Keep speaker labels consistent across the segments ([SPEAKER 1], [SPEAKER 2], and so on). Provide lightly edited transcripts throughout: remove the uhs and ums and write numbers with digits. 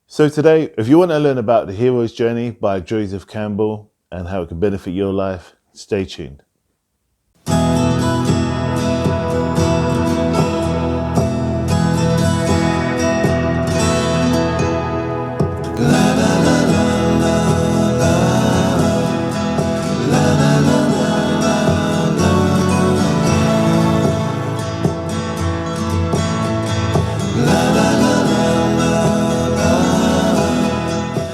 [SPEAKER 1] So today, if you want to learn about The Hero's Journey by Joseph Campbell and how it can benefit your life, stay tuned.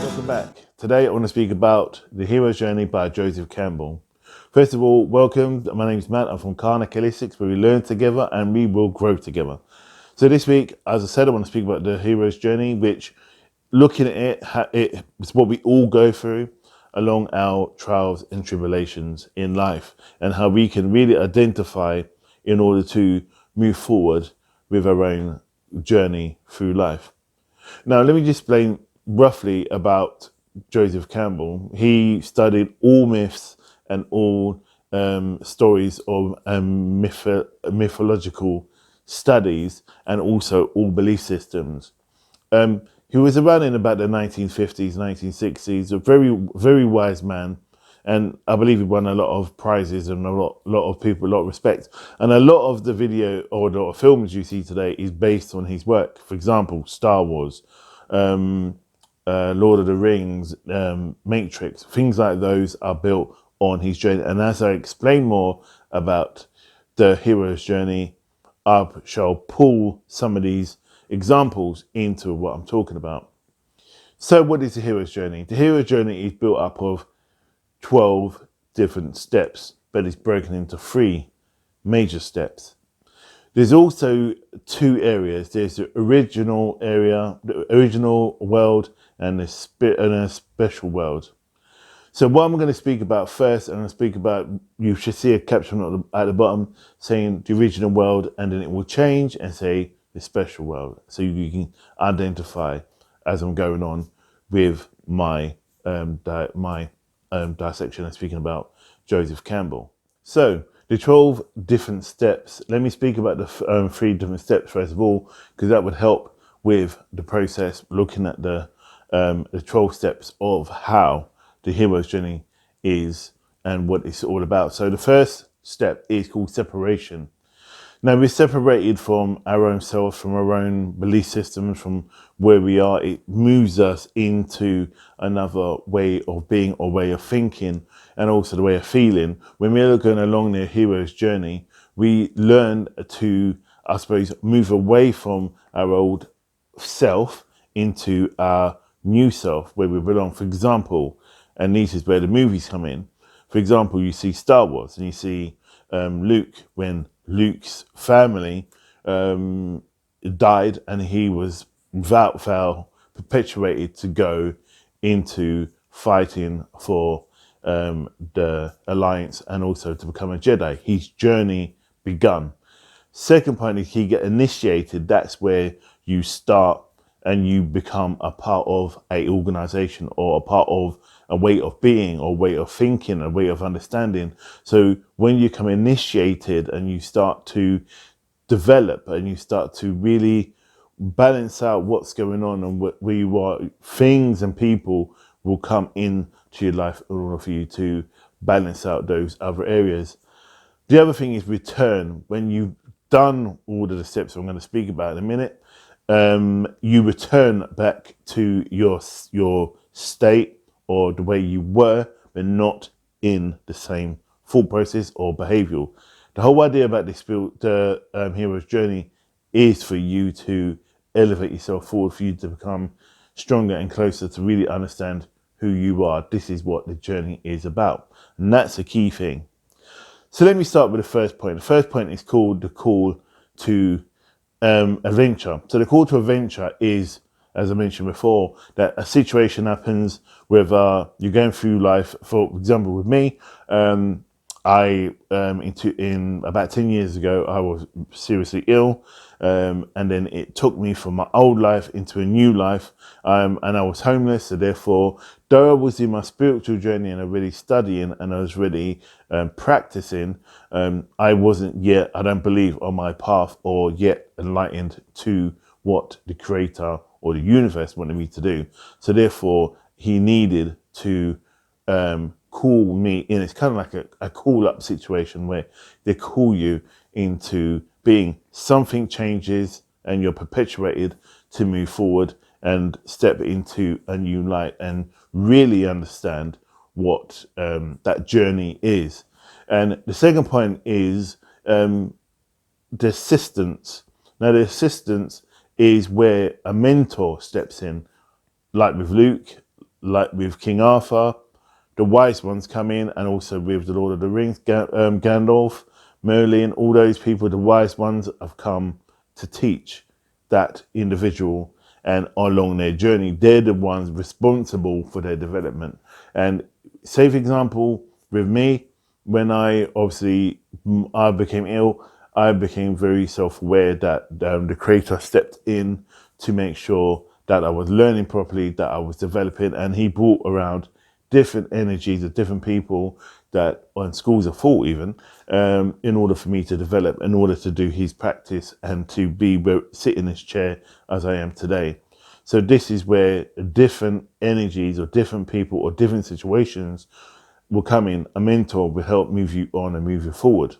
[SPEAKER 1] Welcome back. Today I want to speak about The Hero's Journey by Joseph Campbell. First of all, welcome. My name is Matt. I'm from Karnak Holistics, where we learn together and we will grow together. So this week, as I said, I want to speak about The Hero's Journey, which, looking at it's what we all go through along our trials and tribulations in life, and how we can really identify in order to move forward with our own journey through life. Now, let me just explain roughly about Joseph Campbell. He studied all myths and all stories of mythological studies, and also all belief systems. He was around in about the 1950s, 1960s, a very, very wise man. And I believe he won a lot of prizes and a lot of people, a lot of respect. And a lot of the video or a lot of films you see today is based on his work. For example, Star Wars, Lord of the Rings, Matrix, things like those are built on his journey. And as I explain more about the hero's journey, I shall pull some of these examples into what I'm talking about. So what is the hero's journey? The hero's journey is built up of 12 different steps, but it's broken into 3 major steps. There's also 2 areas. There's the original area, the original world, and a special world. So what I'm going to speak about first, I'm going to speak about, you should see a caption at the bottom saying the original world, and then it will change and say the special world. So you can identify as I'm going on with my dissection and speaking about Joseph Campbell. So the 12 different steps. Let me speak about the 3 different steps first of all, because that would help with the process, looking at the 12 steps of how the hero's journey is and what it's all about. So the first step is called separation. Now, we're separated from our own self, from our own belief systems, from where we are. It moves us into another way of being or way of thinking, and also the way of feeling. When we're going along the hero's journey, we learn to, I suppose, move away from our old self into our new self, where we belong. For example, and this is where the movies come in. For example, you see Star Wars and you see Luke, when Luke's family died and he was without fail perpetuated to go into fighting for the Alliance and also to become a Jedi. His journey begun. Second point is he get initiated. That's where you start and you become a part of a organization or a part of a way of being or way of thinking, a way of understanding. So when you become initiated and you start to develop and you start to really balance out what's going on and where you are, things and people will come into your life in order for you to balance out those other areas. The other thing is return. When you've done all of the steps I'm going to speak about in a minute, you return back to your state or the way you were, but not in the same thought process or behavioural. The whole idea about the hero's journey is for you to elevate yourself forward, for you to become stronger and closer to really understand who you are. This is what the journey is about, and that's a key thing. So let me start with the first point. The first point is called the call to adventure. So the call to adventure is, as I mentioned before, that a situation happens whether you're going through life. For example, with me, in about 10 years ago, I was seriously ill, and then it took me from my old life into a new life, and I was homeless. So therefore, though I was in my spiritual journey and I really studying and I was really practicing, I wasn't yet, I don't believe, on my path or yet enlightened to what the Creator or the universe wanted me to do. So therefore, he needed to call me in. It's kind of like a call up situation where they call you into being. Something changes and you're perpetuated to move forward and step into a new light and really understand what that journey is. And the second point is the assistance. Now, the assistance is where a mentor steps in, like with Luke, like with King Arthur. The wise ones come in, and also with the Lord of the Rings, Gandalf, Merlin, all those people, the wise ones have come to teach that individual, and along their journey, they're the ones responsible for their development. And say, for example, with me, when I became ill, I became very self-aware that the Creator stepped in to make sure that I was learning properly, that I was developing, and he brought around different energies of different people that on schools of thought even, in order for me to develop, in order to do his practice and to sit in this chair as I am today. So this is where different energies or different people or different situations will come in. A mentor will help move you on and move you forward.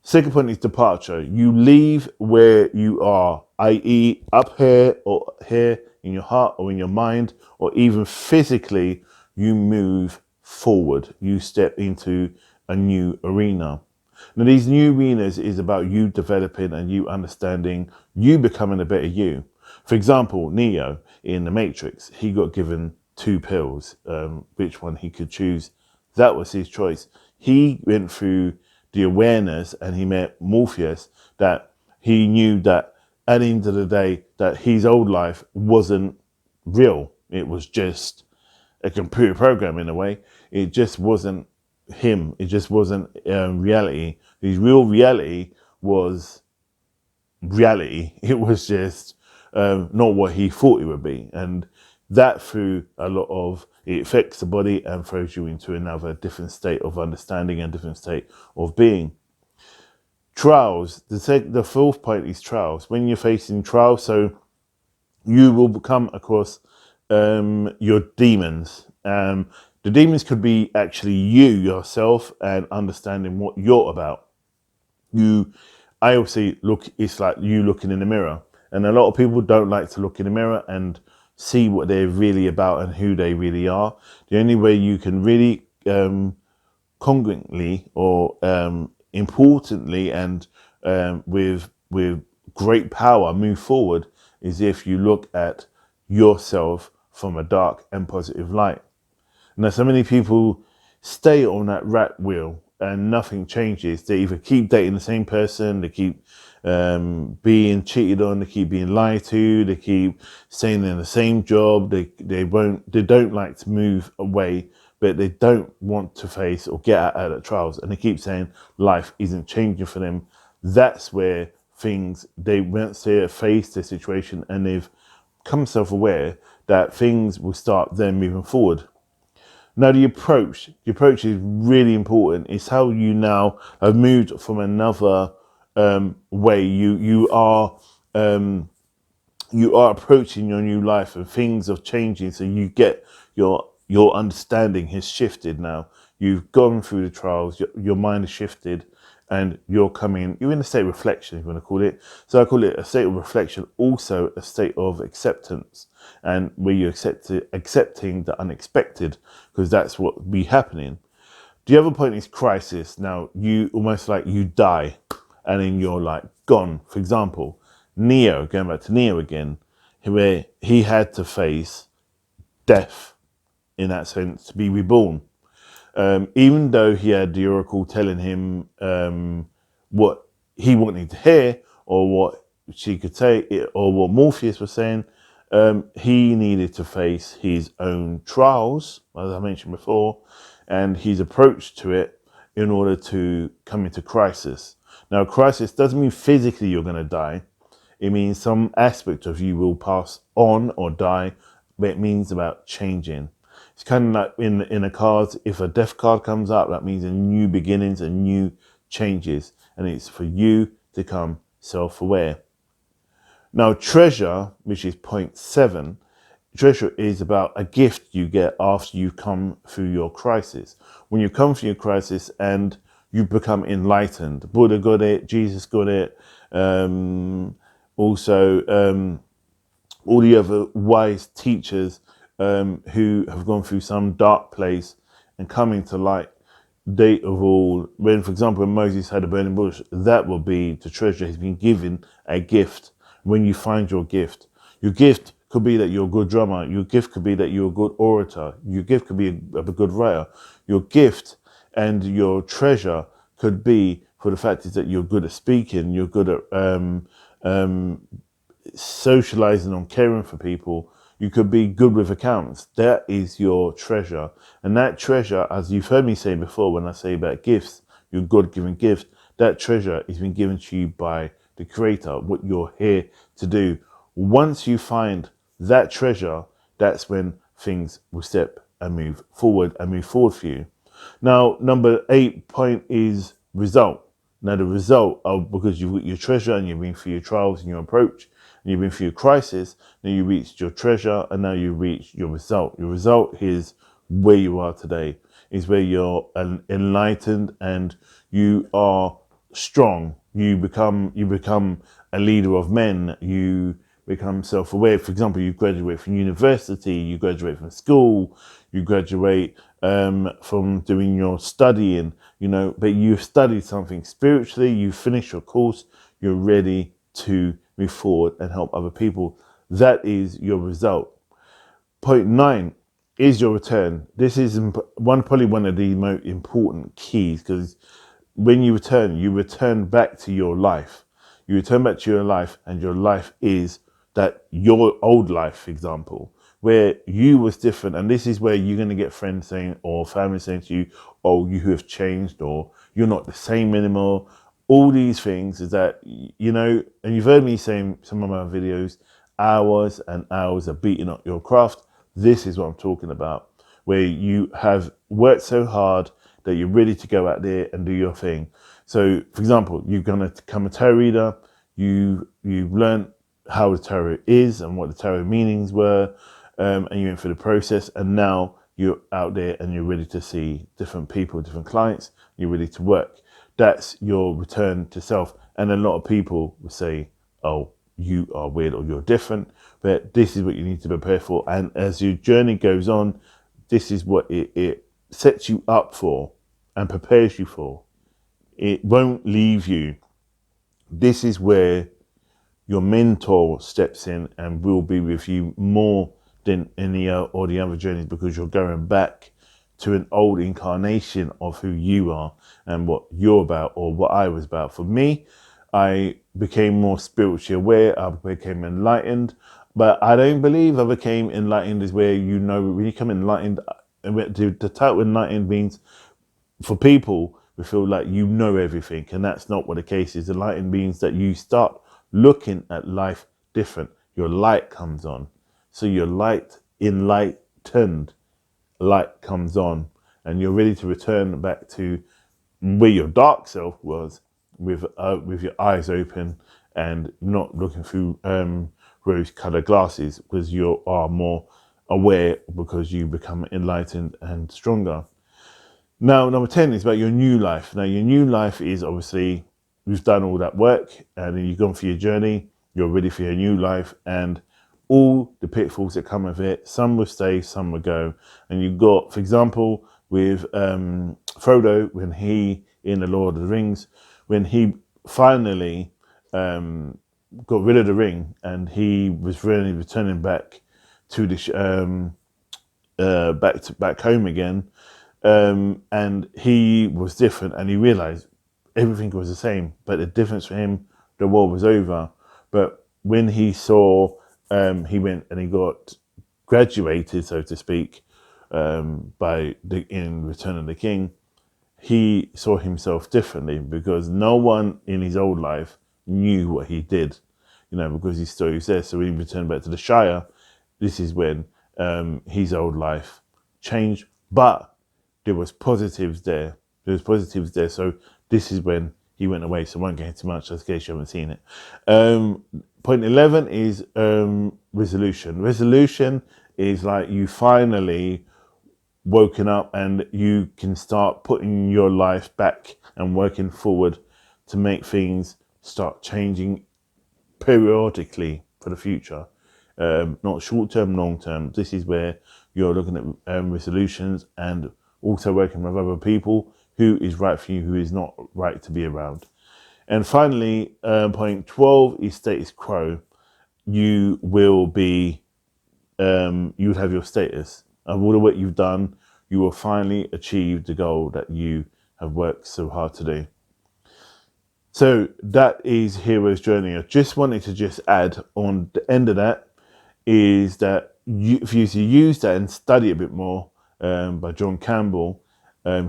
[SPEAKER 1] Second point is departure. You leave where you are, i.e. up here or here in your heart or in your mind, or even physically, you move forward. You step into a new arena. Now, these new arenas is about you developing and you understanding, you becoming a better you. For example, Neo in The Matrix, he got given 2 pills, which one he could choose. That was his choice. He went through the awareness and he met Morpheus, that he knew that at the end of the day, that his old life wasn't real. It was just a computer program in a way. It just wasn't him. It just wasn't reality. His real reality was reality. It was just not what he thought it would be. And that through a lot of, it affects the body and throws you into another different state of understanding and different state of being. Trials. The fourth point is trials. When you're facing trials, so you will come across your demons. The demons could be actually you yourself and understanding what you're about. I obviously it's like you looking in the mirror, and a lot of people don't like to look in the mirror and see what they're really about and who they really are. The only way you can really congruently or importantly and with great power move forward is if you look at yourself from a dark and positive light. Now, so many people stay on that rat wheel and nothing changes. They either keep dating the same person, they keep being cheated on, they keep being lied to, they keep staying in the same job. They don't like to move away, but they don't want to face or get out of trials. And they keep saying life isn't changing for them. That's where once they face the situation and they've become self-aware, that things will start then moving forward. Now, the approach is really important. It's how you now have moved from another way. You are approaching your new life, and things are changing. So you get your understanding has shifted now. You've gone through the trials. Your mind has shifted, and you're in a state of reflection, if you want to call it. So I call it a state of reflection, also a state of acceptance, and where you're accepting the unexpected, because that's what will be happening. The other point is crisis. Now, you almost like you die, and then you're like gone. For example, Neo, going back to Neo again, where he had to face death in that sense to be reborn. Even though he had the oracle telling him what he wanted to hear, or what she could say, or what Morpheus was saying, he needed to face his own trials, as I mentioned before, and his approach to it in order to come into crisis. Now, crisis doesn't mean physically you're going to die. It means some aspect of you will pass on or die, but it means about changing. It's kind of like in a card, if a death card comes up, that means a new beginnings and new changes. And it's for you to become self-aware. Now, treasure, which is point 7, treasure is about a gift you get after you come through your crisis. When you come through your crisis and you become enlightened, Buddha got it, Jesus got it, also all the other wise teachers who have gone through some dark place and coming to light. They of all, when, for example, when Moses had a burning bush, that will be the treasure. He's been given a gift. When you find your gift could be that you're a good drummer. Your gift could be that you're a good orator. Your gift could be a good writer. Your gift and your treasure could be for the fact is that you're good at speaking. You're good at socializing and caring for people. You could be good with accounts. That is your treasure. And that treasure, as you've heard me say before, when I say about gifts, your God-given gift, that treasure has been given to you by the Creator, what you're here to do. Once you find that treasure, that's when things will step and move forward for you. Now, number 8 point is result. Now, the result of, because you've got your treasure and you've been through your trials and your approach, and you've been through your crisis, now you reached your treasure and now you reach your result. Your result is where you are today, is where you're enlightened and you are strong. You become a leader of men. You become self-aware. For example, you graduate from university, you graduate from school, you graduate from doing your studying, but you've studied something spiritually, you finish your course, you're ready to move forward and help other people. That is your result. Point 9 is your return. This is probably one of the most important keys, because when you return back to your life. You return back to your life, and your life is that your old life, for example, where you was different. And this is where you're going to get friends saying, or family saying to you, oh, you have changed, or you're not the same anymore. All these things is that, and you've heard me saying some of my videos, hours and hours of beating up your craft. This is what I'm talking about, where you have worked so hard that you're ready to go out there and do your thing. So, for example, you're going to become a tarot reader. You've learned how the tarot is and what the tarot meanings were, and you went through the process, and now you're out there and you're ready to see different people, different clients. You're ready to work. That's your return to self. And a lot of people will say, oh, you are weird or you're different, but this is what you need to prepare for. And as your journey goes on, this is what it sets you up for and prepares you for. It won't leave you. This is where your mentor steps in and will be with you more than any or the other journeys, because you're going back to an old incarnation of who you are and what you're about, or what I was about. For me, I became more spiritually aware. I became enlightened, but I don't believe I became enlightened is where, when you come enlightened, the title enlightened means, for people, we feel like you know everything, and that's not what the case is. Enlightened means that you start looking at life different. Your light comes on. So your enlightened light comes on, and you're ready to return back to where your dark self was, with your eyes open and not looking through rose-colored glasses, because you are more aware, because you become enlightened and stronger. Now, number 10 is about your new life. Now, your new life is obviously, you've done all that work and then you've gone for your journey. You're ready for your new life and all the pitfalls that come with it. Some will stay, some will go. And you've got, for example, with Frodo, when he, in The Lord of the Rings, when he finally got rid of the ring and he was really returning back to the back home again, and he was different, and he realized everything was the same, but the difference for him, the war was over. But when he saw, he went and he got graduated, so to speak, in Return of the King, he saw himself differently, because no one in his old life knew what he did, because his story was there. So when he returned back to the Shire, this is when his old life changed, but there was positives there. So this is when he went away. So I won't get into much, just in case you haven't seen it. Point 11 is resolution. Resolution is like you finally woken up and you can start putting your life back and working forward to make things start changing periodically for the future. Not short term, long term. This is where you're looking at resolutions and also working with other people, who is right for you, who is not right to be around. And finally, point 12 is status quo. You will be, you would have your status. And all the work you've done, you will finally achieve the goal that you have worked so hard to do. So that is Hero's Journey. I just wanted to just add on the end of that is that if you use that and study a bit more by John Campbell,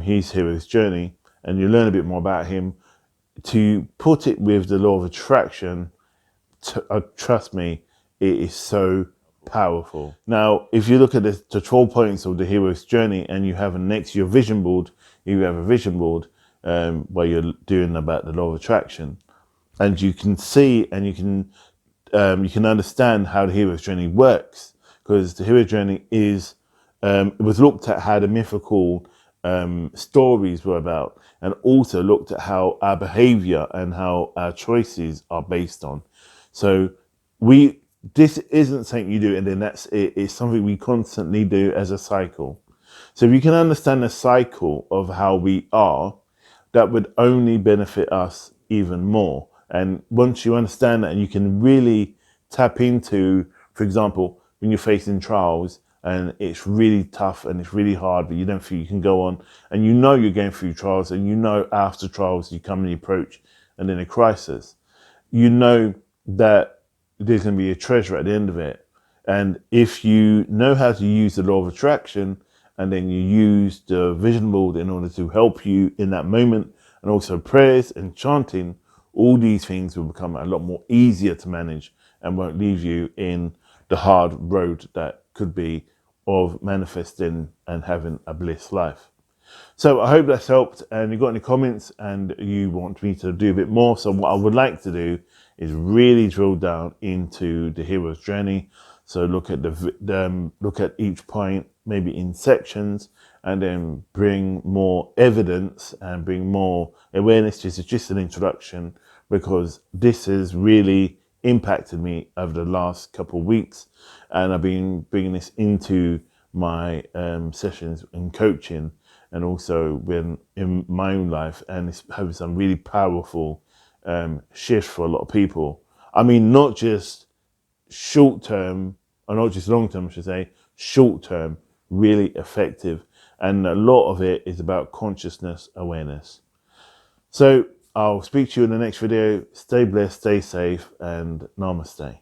[SPEAKER 1] his Hero's Journey, and you learn a bit more about him, to put it with the law of attraction, trust me, it is so powerful. Now, if you look at the 12 points of the Hero's Journey and you have next to your vision board, you have a vision board where you're doing about the law of attraction, and you can see and you can understand how the Hero's Journey works, because the Hero's Journey is it was looked at how the mythical stories were about, and also looked at how our behavior and how our choices are based on. So this isn't something you do and then that's it. It's something we constantly do as a cycle. So if you can understand the cycle of how we are, that would only benefit us even more. And once you understand that and you can really tap into, for example, when you're facing trials and it's really tough and it's really hard, but you don't feel you can go on, and you know you're going through trials, and you know after trials you come and you approach and then a crisis, you know that there's going to be a treasure at the end of it. And if you know how to use the law of attraction, and then you use the vision board in order to help you in that moment, and also prayers and chanting, all these things will become a lot more easier to manage and won't leave you in the hard road that could be of manifesting and having a bliss life. So I hope that's helped, and you've got any comments and you want me to do a bit more. So what I would like to do is really drill down into the Hero's Journey. So look at look at each point, maybe in sections, and then bring more evidence and bring more awareness. This is just an introduction, because this has really impacted me over the last couple of weeks, and I've been bringing this into my sessions and coaching, and also when in my own life, and it's having some really powerful shift for a lot of people. I mean, not just short term, or not just long term, I should say, short term, really effective. And a lot of it is about consciousness awareness. So I'll speak to you in the next video. Stay blessed, stay safe, and namaste.